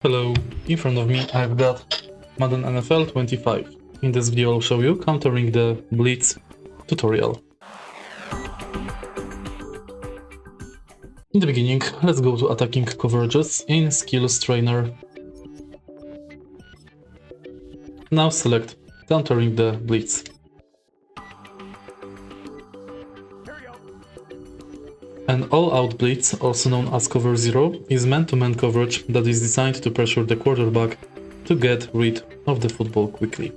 Hello, in front of me I've got Madden NFL 25. In this video I'll show you countering the Blitz tutorial. In the beginning, let's go to attacking coverages in Skills Trainer. Now select countering the Blitz. An all-out blitz, also known as cover zero, is man-to-man coverage that is designed to pressure the quarterback to get rid of the football quickly.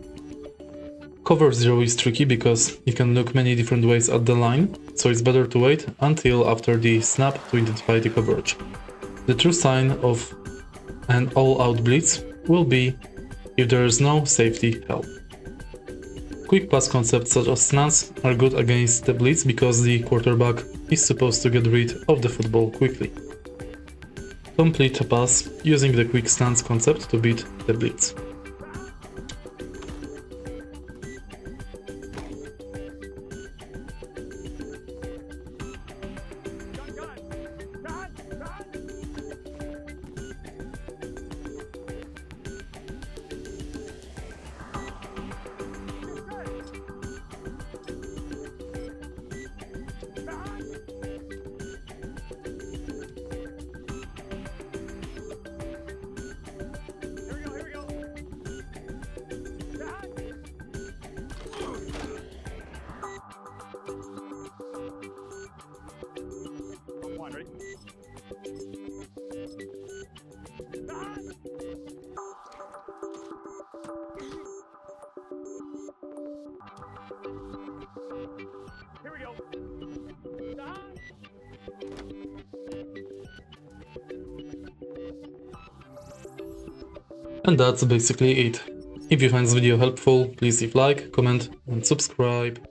Cover zero is tricky because it can look many different ways at the line, so it's better to wait until after the snap to identify the coverage. The true sign of an all-out blitz will be if there is no safety help. Quick pass concepts such as slants are good against the blitz because the quarterback is supposed to get rid of the football quickly. Complete a pass using the quick slants concept to beat the blitz. Ready? Here we go. And that's basically it. If you find this video helpful, please leave like, comment and subscribe.